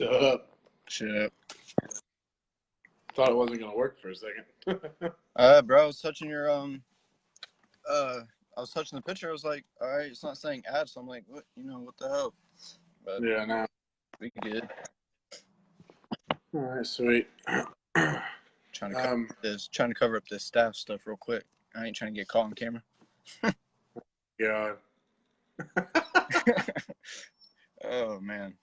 Up. Shit. Thought it wasn't gonna work for a second. Bro, I was touching your I was touching the picture. I was like, all right, it's not saying ad, so I'm like, what the hell? But Yeah, now. we good. All right, sweet. Trying to cover up this staff stuff real quick. I ain't trying to get caught on camera. God. Oh man.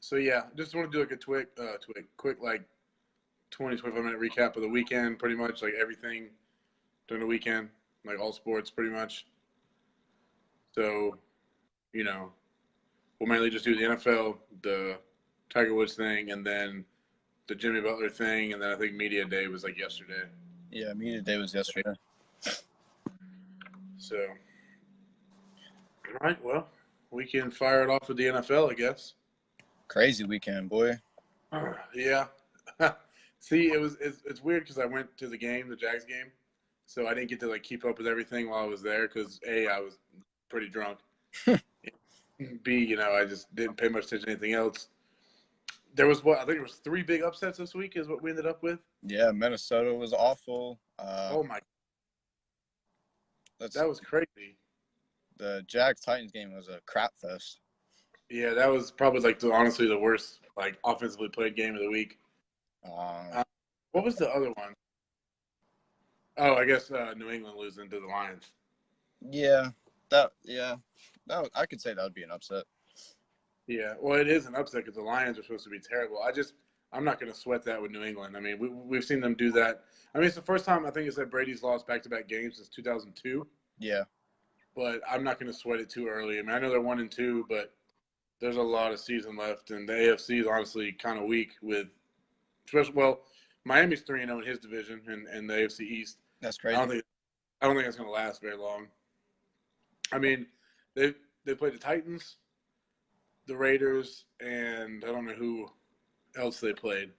So yeah, just want to do like a quick like 20-25 minute recap of the weekend, pretty much like everything during the weekend, like all sports, pretty much. So, we'll mainly just do the NFL, the Tiger Woods thing, and then the Jimmy Butler thing, and then I think Media Day was like yesterday. Yeah, Media Day was yesterday. So, all right, well, we can fire it off with the NFL, I guess. Crazy weekend, boy. Yeah. See, it's weird because I went to the Jags game, so I didn't get to like keep up with everything while I was there because A, I was pretty drunk. B, I just didn't pay much attention to anything else. There was I think it was 3 big upsets this week is what we ended up with. Yeah, Minnesota was awful. Oh my! That was crazy. The Jags-Titans game was a crap fest. Yeah, that was probably like honestly the worst like offensively played game of the week. What was the other one? Oh, I guess New England losing to the Lions. Yeah, I could say that would be an upset. Yeah, well, it is an upset because the Lions are supposed to be terrible. I'm not going to sweat that with New England. I mean, we've seen them do that. I mean, it's the first time I think it's that Brady's lost back-to-back games since 2002. Yeah. But I'm not going to sweat it too early. I mean, I know they're 1-2, but there's a lot of season left, and the AFC is honestly kind of weak with, Miami's 3-0 in his division and the AFC East. That's crazy. I don't think it's going to last very long. I mean, they played the Titans, the Raiders, and I don't know who else they played.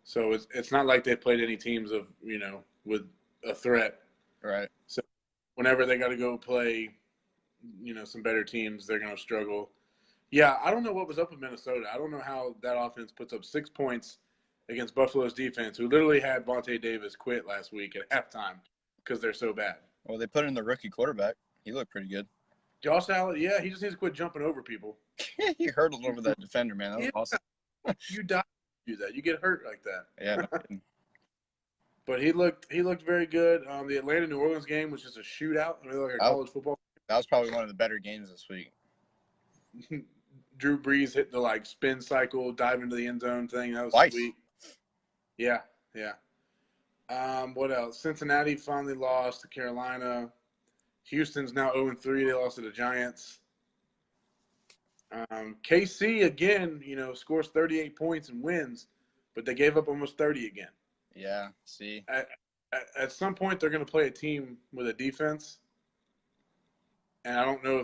So it's not like they played any teams of, with a threat. Right. So whenever they got to go play, some better teams, they're going to struggle. Yeah, I don't know what was up with Minnesota. I don't know how that offense puts up 6 points against Buffalo's defense, who literally had Vontae Davis quit last week at halftime because they're so bad. Well, they put in the rookie quarterback. He looked pretty good. Josh Allen, yeah, he just needs to quit jumping over people. He hurdled over that defender, man. That was awesome. You die to do that. You get hurt like that. Yeah, no kidding. But he looked very good. The Atlanta-New Orleans game was just a shootout. I mean, like a college football. That was probably one of the better games this week. Drew Brees hit the spin cycle, dive into the end zone thing. That was Twice. Sweet. Yeah. What else? Cincinnati finally lost to Carolina. Houston's now 0-3. They lost to the Giants. KC again, scores 38 points and wins, but they gave up almost 30 again. Yeah. See. At some point, they're going to play a team with a defense, and I don't know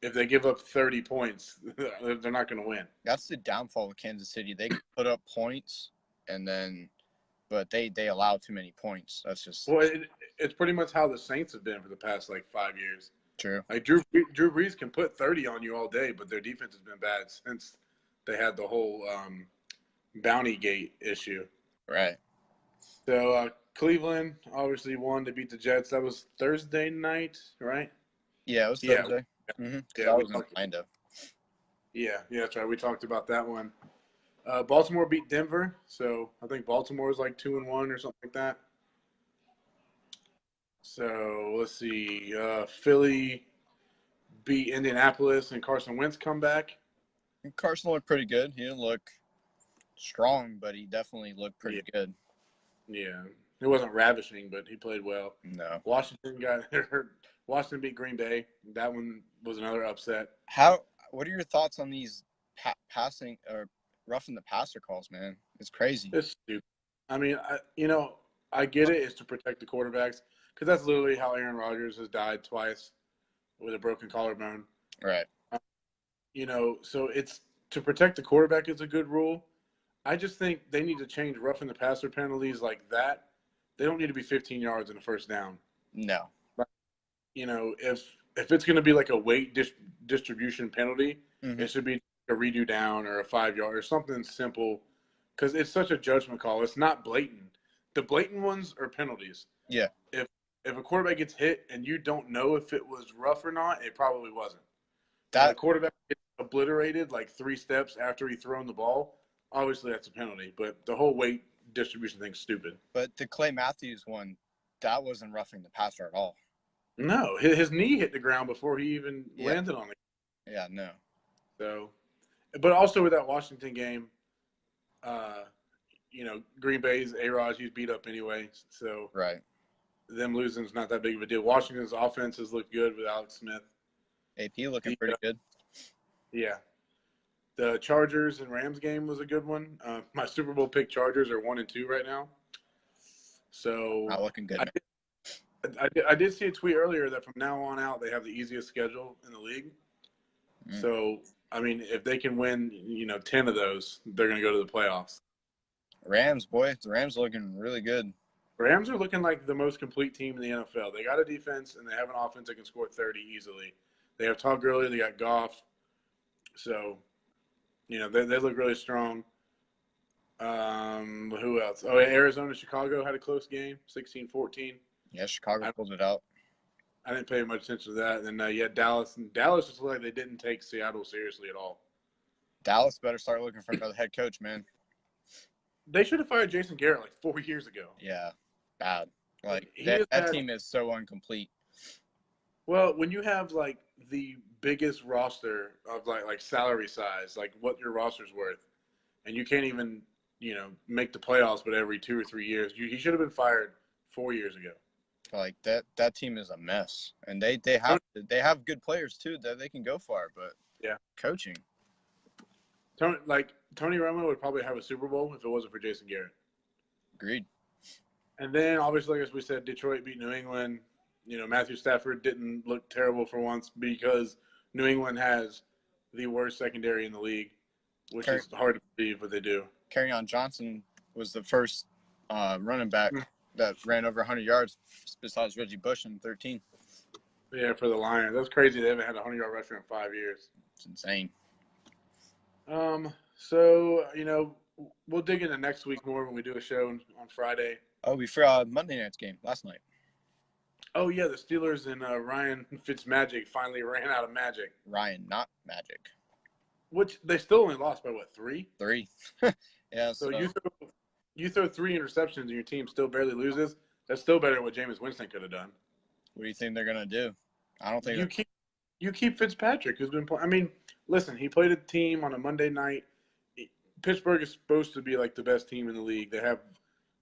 if they give up 30 points, they're not going to win. That's the downfall of Kansas City. They put up points, but they allow too many points. That's just it's pretty much how the Saints have been for the past 5 years. True. Like Drew Brees can put 30 on you all day, but their defense has been bad since they had the whole Bounty Gate issue. Right. So Cleveland obviously won to beat the Jets. That was Thursday night, right? Yeah, it was Thursday. Yeah, yeah, I was in Orlando. Yeah, that's right. We talked about that one. Baltimore beat Denver, so I think Baltimore is 2-1 or something like that. So let's see. Philly beat Indianapolis, and Carson Wentz come back. Carson looked pretty good. He didn't look strong, but he definitely looked pretty good. Yeah. It wasn't ravishing, but he played well. No. Washington got hurt. Washington beat Green Bay. That one was another upset. What are your thoughts on these passing or roughing the passer calls, man? It's crazy. It's stupid. I mean, I get it. It's to protect the quarterbacks because that's literally how Aaron Rodgers has died twice with a broken collarbone. Right. So it's to protect the quarterback is a good rule. I just think they need to change roughing the passer penalties like that. They don't need to be 15 yards in a first down. No. If it's going to be like a weight distribution penalty, Mm-hmm. It should be a redo down or a 5 yard or something simple, because it's such a judgment call. It's not blatant. The blatant ones are penalties. Yeah. If if a quarterback gets hit and you don't know if it was rough or not, it probably wasn't. When the That quarterback gets obliterated like 3 steps after he thrown the ball, obviously that's a penalty. But the whole weight distribution thing's stupid. but the Clay Matthews one, that wasn't roughing the passer at all. No, his knee hit the ground before he even Yeah. landed on it. Yeah, no. So, but also with that Washington game, uh, Green Bay's A-Rod, he's beat up anyway. So Right. them losing is not that big of a deal. Washington's offense has looked good with Alex Smith. AP looking The, pretty good. yeah. The Chargers and Rams game was a good one. My Super Bowl pick Chargers are 1-2 right now. So Not looking good. I did see a tweet earlier that from now on out they have the easiest schedule in the league. So I mean, if they can win, 10 of those, they're going to go to the playoffs. Rams, boy, the Rams looking really good. Rams are looking like the most complete team in the NFL. They got a defense and they have an offense that can score 30 easily. They have Todd Gurley, they got Goff. So, they look really strong. Who else? Oh, yeah, Arizona, Chicago had a close game, 16-14. Yeah, Chicago pulled it out. I didn't pay much attention to that. And then, Dallas. And Dallas just looked like they didn't take Seattle seriously at all. Dallas better start looking for another head coach, man. They should have fired Jason Garrett like 4 years ago. Yeah, bad. Like, He that team is so incomplete. Well, when you have like the biggest roster of like salary size, like what your roster's worth, and you can't even make the playoffs, but every 2 or 3 years, he should have been fired 4 years ago. Like that team is a mess, and they have good players too that they can go far, but yeah, coaching. Tony Romo would probably have a Super Bowl if it wasn't for Jason Garrett. Agreed. And then obviously, as we said, Detroit beat New England. Matthew Stafford didn't look terrible for once because New England has the worst secondary in the league, which is hard to believe, but they do. Kerryon Johnson was the first running back that ran over 100 yards besides Reggie Bush in 13. Yeah, for the Lions. That's crazy. They haven't had a 100-yard rusher in 5 years. It's insane. So, we'll dig into next week more when we do a show on Friday. Oh, we forgot Monday night's game last night. Oh, yeah, the Steelers and Ryan Fitzmagic finally ran out of magic. Ryan, not Magic. Which they still only lost by, what, 3? 3. Yeah, So you throw 3 interceptions and your team still barely loses. That's still better than what Jameis Winston could have done. What do you think they're going to do? I don't think you keep Fitzpatrick, who's been playing. I mean, listen, he played a team on a Monday night. Pittsburgh is supposed to be like the best team in the league. They have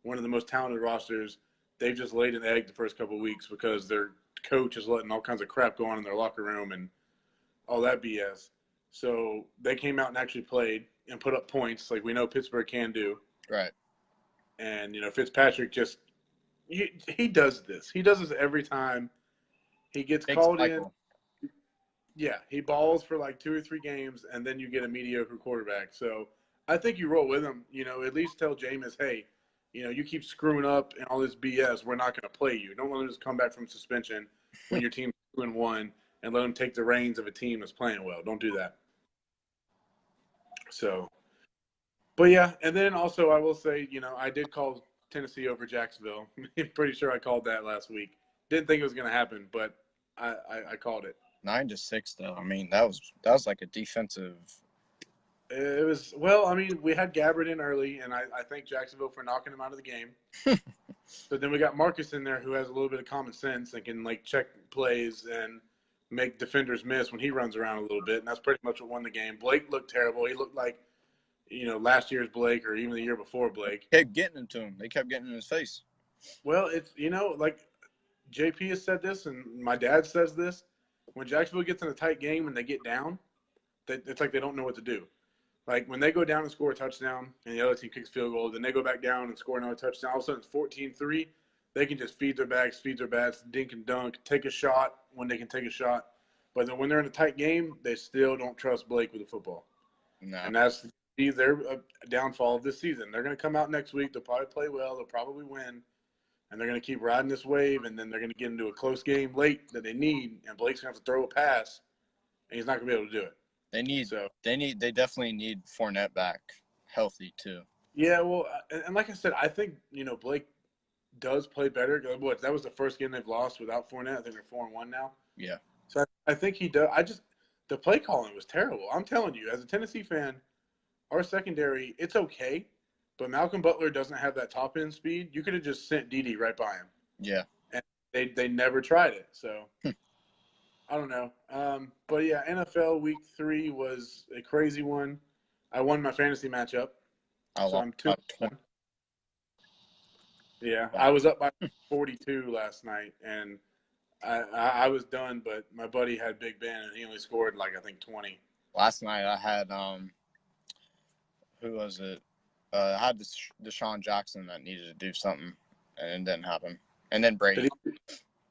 one of the most talented rosters. They've just laid an egg the first couple of weeks because their coach is letting all kinds of crap go on in their locker room and all that BS. So they came out and actually played and put up points like we know Pittsburgh can do. Right. And, Fitzpatrick just he does this. He does this every time. He gets called in. Yeah, he balls for like 2 or 3 games, and then you get a mediocre quarterback. So I think you roll with him. At least tell Jameis, hey, you keep screwing up and all this BS. We're not going to play you. Don't let him just come back from suspension when your team's 2-1 and let him take the reins of a team that's playing well. Don't do that. So, but yeah, and then also I will say, I did call Tennessee over Jacksonville. I'm pretty sure I called that last week. Didn't think it was going to happen, but I called it. 9-6 though. I mean, that was like a defensive. It was, well, I mean, we had Gabbard in early, and I thank Jacksonville for knocking him out of the game. But then we got Marcus in there who has a little bit of common sense and can, check plays and make defenders miss when he runs around a little bit, and that's pretty much what won the game. Blake looked terrible. He looked like, last year's Blake or even the year before Blake. Kept getting into him. They kept getting in his face. Well, it's, JP has said this, and my dad says this. When Jacksonville gets in a tight game and they get down, it's like they don't know what to do. Like when they go down and score a touchdown and the other team kicks field goal, then they go back down and score another touchdown. All of a sudden it's 14-3. They can just feed their backs, feed their bats, dink and dunk, take a shot when they can take a shot. But then when they're in a tight game, they still don't trust Blake with the football. No. And that's their downfall of this season. They're going to come out next week. They'll probably play well. They'll probably win. And they're going to keep riding this wave, and then they're going to get into a close game late that they need, and Blake's going to have to throw a pass, and he's not going to be able to do it. So They definitely need Fournette back healthy too. yeah, well, and like I said, I think Blake does play better. What, that was the first game they've lost without Fournette. I think they're 4-1 now. Yeah. So I think he does. The play calling was terrible. I'm telling you, as a Tennessee fan, our secondary, it's okay, but Malcolm Butler doesn't have that top end speed. You could have just sent Dede right by him. Yeah. And they never tried it. So I don't know. But yeah, NFL Week 3 was a crazy one. I won my fantasy matchup, so I'm 2-1. Yeah, I was up by 42 last night, and I was done. But my buddy had Big Ben, and he only scored like I think 20. Last night I had who was it? I had this Deshaun Jackson that needed to do something, and it didn't happen. And then Brady.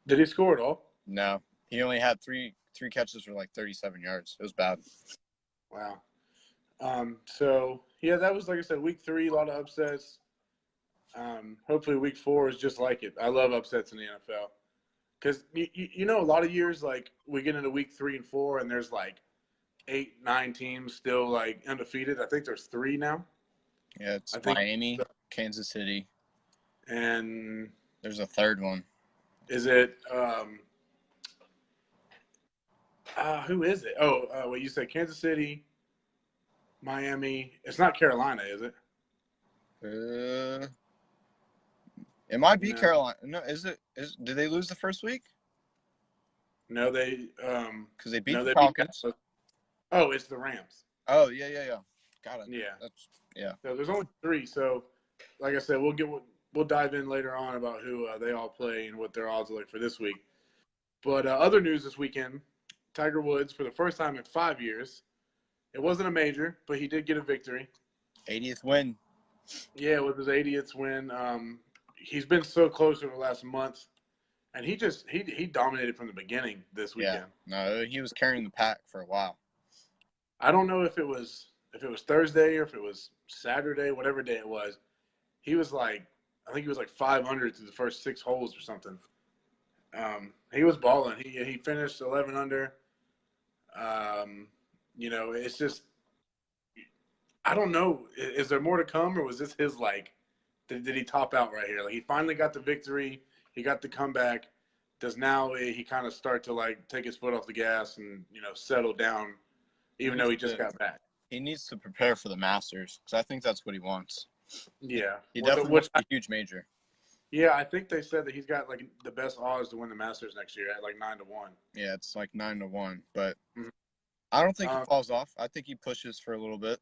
Did he score at all? No, he only had three catches for like 37 yards. It was bad. Wow. So yeah, that was, like I said, Week 3, a lot of upsets. Hopefully Week 4 is just like it. I love upsets in the NFL because a lot of years like we get into Week 3 and 4 and there's like 8, 9 teams still like undefeated. I think there's 3 now. Yeah, it's Miami, Kansas City, and there's a third one. Is it who is it? Well, you said Kansas City, Miami. It's not Carolina, is it? It might be Carolina. No, did they lose the first week? No, they because they beat the Falcons. Oh, it's the Rams. Oh, yeah. Got it. Yeah. So there's only 3. So, like I said, we'll dive in later on about who they all play and what their odds are like for this week. But other news this weekend: Tiger Woods, for the first time in 5 years, it wasn't a major, but he did get a victory. 80th win. Yeah, it was his 80th win. He's been so close over the last month, and he dominated from the beginning this weekend. Yeah, no, he was carrying the pack for a while. I don't know if it was Thursday or if it was Saturday, whatever day it was. He was like, I think he was like 500 through the first 6 holes or something. He was balling. He finished 11 under. It's just, I don't know. Is there more to come, or was this his like? Did he top out right here? Like, he finally got the victory. He got the comeback. Does now he kind of start to like take his foot off the gas and settle down, even though he just got back? He needs to prepare for the Masters because I think that's what he wants. Yeah, he definitely wants a huge major. Yeah, I think they said that he's got like the best odds to win the Masters next year at like 9-1. Yeah, it's like 9-1, but I don't think he falls off. I think he pushes for a little bit.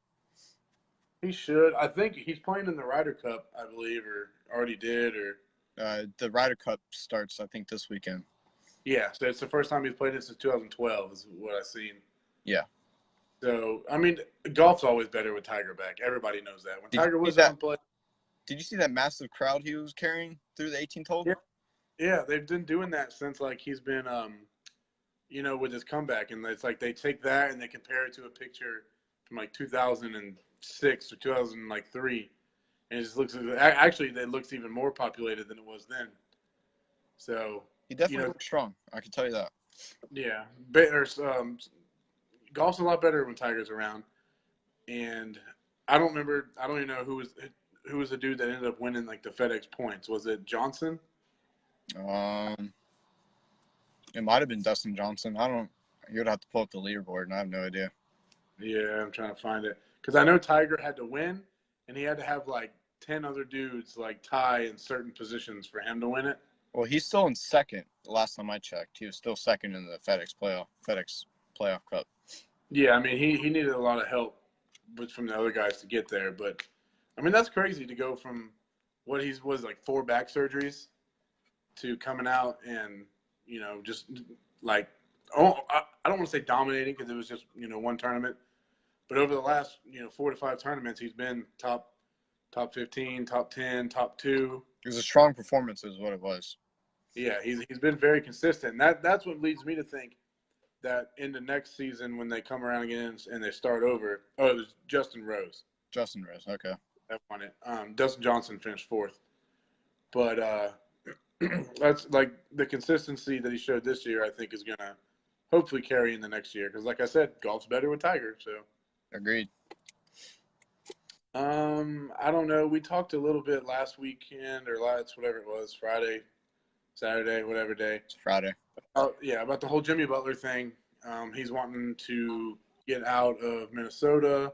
He should. I think he's playing in the Ryder Cup, I believe, or already did, or the Ryder Cup starts, I think, this weekend. Yeah, so it's the first time he's played it since 2012, is what I've seen. Yeah. So I mean, golf's always better with Tiger back. Everybody knows that. When Tiger was on play. Did you see that massive crowd he was carrying through the 18th hole? Yeah, they've been doing that since like he's been, with his comeback, and it's like they take that and they compare it to a picture from like 2006 or 2003, and it just looks actually it looks even more populated than it was then. So he definitely looks strong. I can tell you that. Yeah, golf's a lot better when Tiger's around, and I don't even know who was the dude that ended up winning like the FedEx points. Was it Johnson? It might have been Dustin Johnson. You would have to pull up the leaderboard, and I have no idea. Yeah, I'm trying to find it because I know Tiger had to win, and he had to have like 10 other dudes like tie in certain positions for him to win it. Well, he's still in second. The last time I checked, he was still second in the FedEx playoff cup. Yeah, I mean he needed a lot of help from the other guys to get there, but I mean that's crazy to go from what was like 4 back surgeries to coming out and just like I don't want to say dominating because it was just one tournament, but over the last 4 to 5 tournaments he's been top 15, top 10, top 2. It was a strong performance, is what it was. Yeah, he's been very consistent. And that's what leads me to think that in the next season when they come around again and they start over, it was Justin Rose. Justin Rose, okay. That won it. Dustin Johnson finished 4th. But that's like the consistency that he showed this year, I think, is going to hopefully carry in the next year. Because, like I said, golf's better with Tiger. So, Agreed. I don't know. We talked a little bit last weekend or last whatever it was, Friday, Saturday, whatever day. It's Friday. Yeah, about the whole Jimmy Butler thing. He's wanting to get out of Minnesota.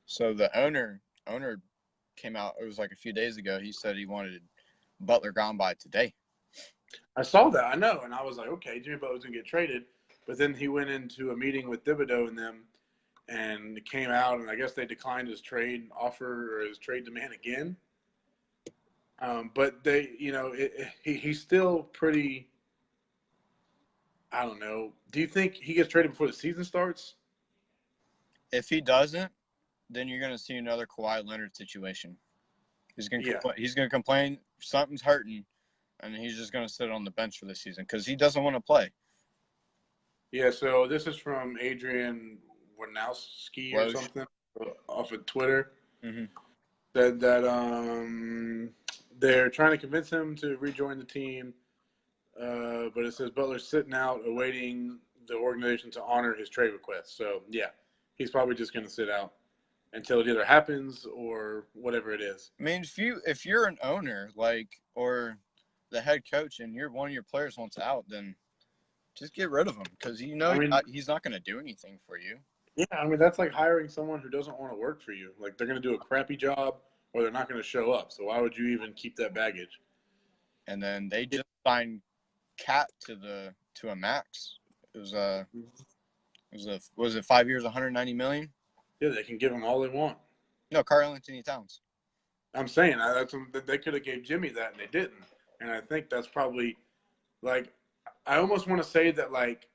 So the owner came out. It was like a few days ago. He said he wanted Butler gone by today. I saw that, I know, and I was like, okay, Jimmy Butler's gonna get traded. But then he went into a meeting with Thibodeau and them, and it came out, and I guess they declined his trade offer or his trade demand again. But they, he's still pretty. I don't know. Do you think he gets traded before the season starts? If he doesn't, then you're going to see another Kawhi Leonard situation. He's going to complain something's hurting, and he's just going to sit on the bench for the season because he doesn't want to play. Yeah. So this is from Adrian Wojnarowski or something off of Twitter. Mm-hmm. Said that they're trying to convince him to rejoin the team, but it says Butler's sitting out, awaiting the organization to honor his trade request. So yeah, he's probably just going to sit out until it either happens or whatever it is. I mean, if you're an owner or the head coach and one of your players wants out, then just get rid of him because he's not going to do anything for you. Yeah, I mean that's like hiring someone who doesn't want to work for you. Like they're going to do a crappy job or they're not going to show up. So why would you even keep that baggage? And then they just signed Cat to a max. It was it 5 years, 190 million? Yeah, they can give him all they want. No, Karl-Anthony Towns. I'm saying they could have gave Jimmy that and they didn't. And I think that's probably like I almost want to say that like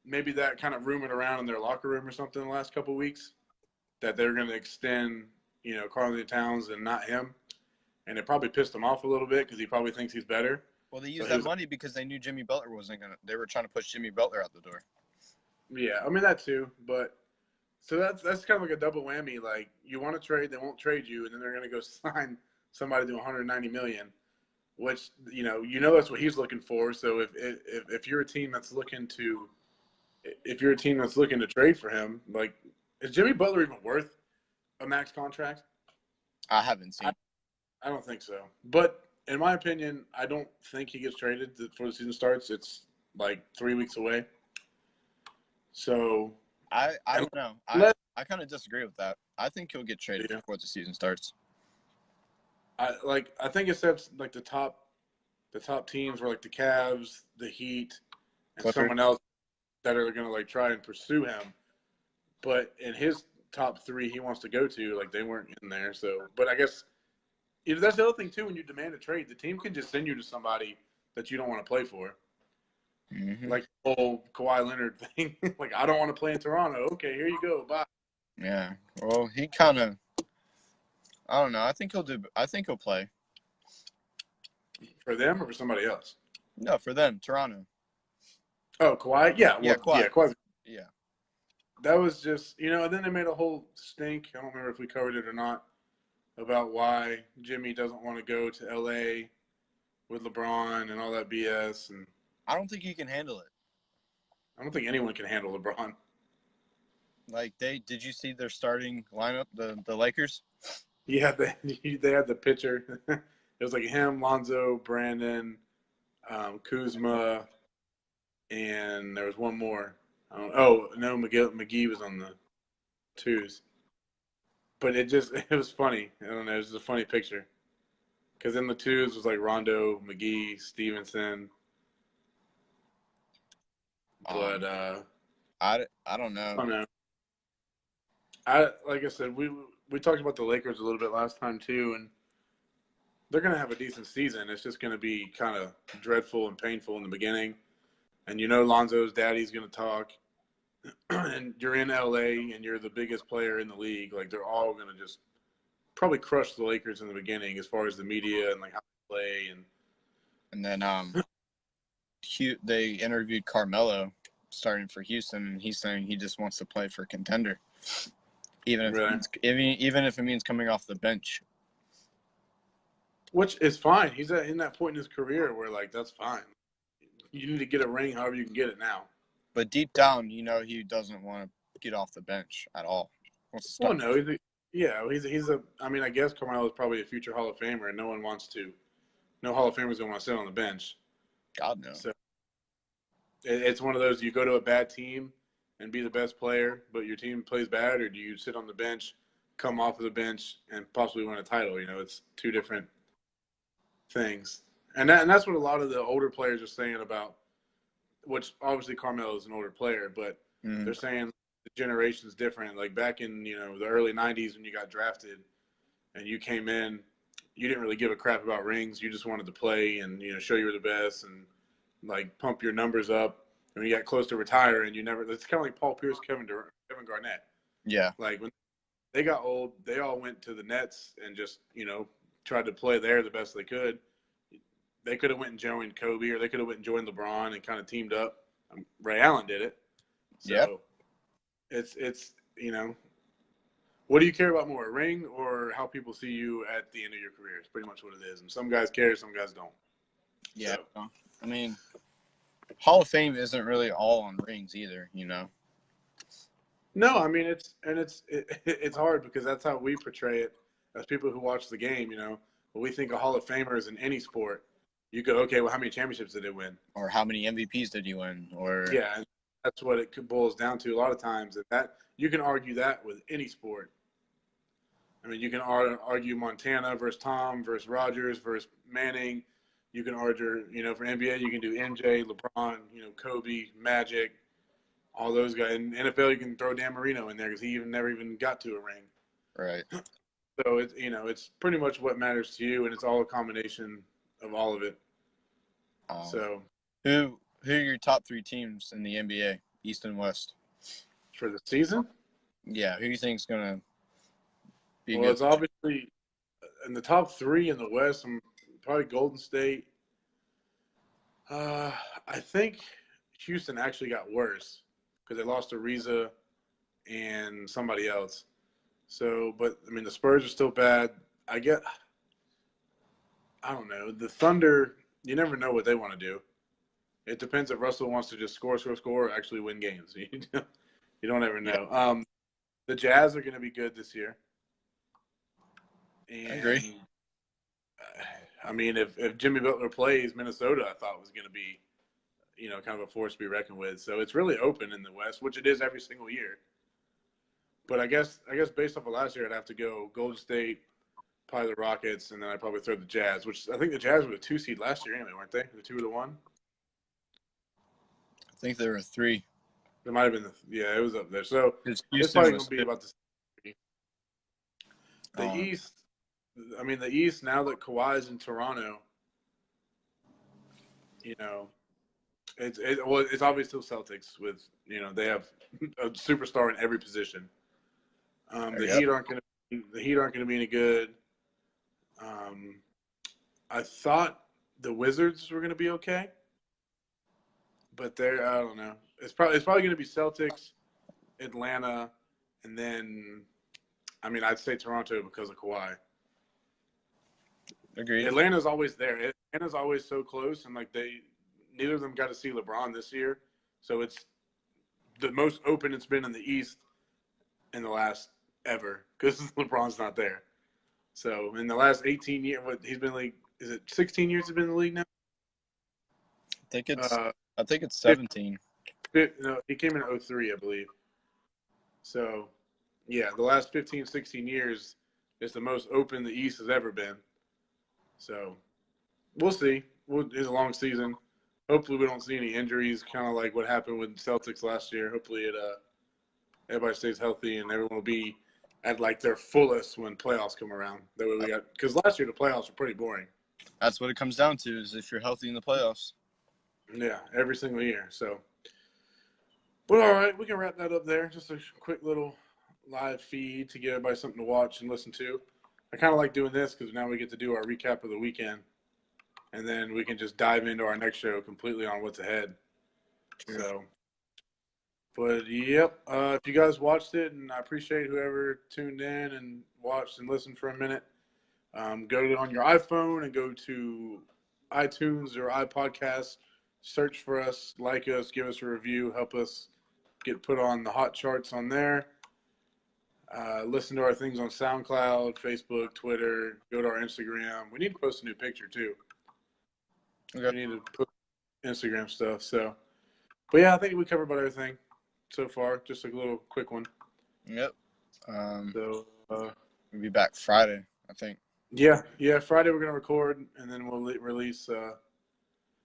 maybe that kind of rumored around in their locker room or something the last couple of weeks that they're going to extend, Karl-Anthony Towns and not him. And it probably pissed him off a little bit because he probably thinks he's better. Well, they used that money because they knew Jimmy Butler wasn't going to – they were trying to push Jimmy Butler out the door. Yeah, I mean that too. But so that's kind of like a double whammy. Like you want to trade, they won't trade you, and then they're going to go sign somebody to $190 million, which that's what he's looking for. So if you're a team that's looking to trade for him, like is Jimmy Butler even worth a max contract? I haven't seen. I don't think so. But in my opinion, I don't think he gets traded before the season starts. It's like 3 weeks away. So I don't know. I kind of disagree with that. I think he'll get traded before the season starts. I think it sets like the top teams were like the Cavs, the Heat, and Clippers. Someone else that are going to like try and pursue him. But in his top three he wants to go to, like they weren't in there. So, but I guess that's the other thing too. When you demand a trade, the team can just send you to somebody that you don't want to play for. Mm-hmm. Like the whole Kawhi Leonard thing. Like, I don't want to play in Toronto. Okay, here you go. Bye. Yeah. Well, he kind of – I don't know. I think he'll play. For them or for somebody else? No, for them, Toronto. Oh, Kawhi? Yeah. Well, yeah, Kawhi. Yeah, Kawhi. Yeah. That was just, and then they made a whole stink. I don't remember if we covered it or not about why Jimmy doesn't want to go to L.A. with LeBron and all that BS. And I don't think he can handle it. I don't think anyone can handle LeBron. Like did you see their starting lineup, the Lakers? Yeah, they had the pitcher. It was like him, Lonzo, Brandon, Kuzma, and there was one more. McGee was on the twos. But it was funny. I don't know. It was just a funny picture. Because in the twos was like Rondo, McGee, Stevenson. But I don't know. I don't know. Like I said, we talked about the Lakers a little bit last time too, and they're gonna have a decent season. It's just gonna be kind of dreadful and painful in the beginning. And Lonzo's daddy's gonna talk, and you're in LA and you're the biggest player in the league. Like they're all gonna just probably crush the Lakers in the beginning as far as the media and like how they play and then they interviewed Carmelo starting for Houston, and he's saying he just wants to play for a contender, even if it means coming off the bench. Which is fine. He's in that point in his career where like that's fine. You need to get a ring, however you can get it now. But deep down, he doesn't want to get off the bench at all. He wants to Well, start. no, he's a. I mean, I guess Carmelo is probably a future Hall of Famer, and no one wants to. No Hall of Famers gonna want to sit on the bench. God no. So it's one of those, you go to a bad team and be the best player, but your team plays bad, or do you sit on the bench, come off of the bench, and possibly win a title? It's two different things. And that's what a lot of the older players are saying about, which obviously Carmelo is an older player, but they're saying the generation's different. Like back in, the early 90s when you got drafted and you came in, you didn't really give a crap about rings. You just wanted to play and, show you were the best and like pump your numbers up. And when you got close to retire and it's kind of like Paul Pierce, Kevin Garnett. Yeah. Like when they got old, they all went to the Nets and just, tried to play there the best they could. They could have went and joined Kobe, or they could have went and joined LeBron and kind of teamed up. Ray Allen did it. So it's what do you care about more, a ring or how people see you at the end of your career? It's pretty much what it is. And some guys care, some guys don't. Yeah. So. I mean, Hall of Fame isn't really all on rings either, No, I mean it's hard because that's how we portray it as people who watch the game. When we think of Hall of Famers in any sport, you go, okay, well, how many championships did they win, or how many MVPs did he win, or yeah, and that's what it boils down to a lot of times. That you can argue that with any sport. I mean, you can argue Montana versus Tom versus Rogers versus Manning. You can argue, for NBA, you can do MJ, LeBron, Kobe, Magic. All those guys. In NFL, you can throw Dan Marino in there because he never even got to a ring. right? So it's pretty much what matters to you, and it's all a combination of all of it. So, who are your top 3 teams in the NBA, East and West, for the season? Yeah, who do you think's gonna be well, good? it's obviously in the top 3 in the West. I'm probably Golden State. I think Houston actually got worse because they lost to Ariza and somebody else. So, but I mean, the Spurs are still bad. I don't know. The Thunder, you never know what they want to do. It depends if Russell wants to just score, or actually win games. You don't ever know. Yeah. The Jazz are going to be good this year. And, I agree. I mean, if Jimmy Butler plays, Minnesota, I thought was going to be, kind of a force to be reckoned with. So it's really open in the West, which it is every single year. But I guess based off of last year, I'd have to go Golden State, probably the Rockets, and then I'd probably throw the Jazz, which I think the Jazz were the 2 seed last year anyway, weren't they? The 2 or the 1? I think there were 3. It might have been it was up there. So it's probably going to be about the same. The East, I mean, the East, now that Kawhi's in Toronto, it's obviously still Celtics with, they have a superstar in every position. The Heat aren't going to be any good. I thought the Wizards were going to be okay, but I don't know. It's probably going to be Celtics, Atlanta, and then, I mean, I'd say Toronto because of Kawhi. Agreed. Atlanta's always there. Atlanta's always so close, and neither of them got to see LeBron this year, so it's the most open it's been in the East in the last ever because LeBron's not there. So in the last 18 years, he's been is it 16 years he's been in the league now? I think it's 17. No, he came in 2003, I believe. So, yeah, the last 15, 16 years is the most open the East has ever been. So, we'll see. It's a long season. Hopefully, we don't see any injuries, kind of like what happened with Celtics last year. Hopefully, everybody stays healthy and everyone will be at their fullest when playoffs come around. That way because last year the playoffs were pretty boring. That's what it comes down to, is if you're healthy in the playoffs. Yeah, every single year. So, but all right, we can wrap that up there. Just a quick little live feed to give everybody something to watch and listen to. I kind of like doing this because now we get to do our recap of the weekend, and then we can just dive into our next show completely on what's ahead. Sure. So, but yep, if you guys watched it, and I appreciate whoever tuned in and watched and listened for a minute, go on your iPhone and go to iTunes or iPodcasts search for us, like us, give us a review, help us get put on the hot charts on there. Listen to our things on SoundCloud, Facebook, Twitter. Go to our Instagram. We need to post a new picture too. Okay. We need to put Instagram stuff. So, but yeah, I think we covered about everything so far. Just a little quick one. Yep. So We'll be back Friday, I think. yeah. Friday we're gonna record, and then we'll release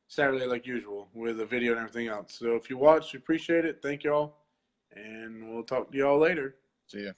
Saturday like usual with a video and everything else. So if you watched, we appreciate it. Thank y'all, and we'll talk to y'all later. See ya.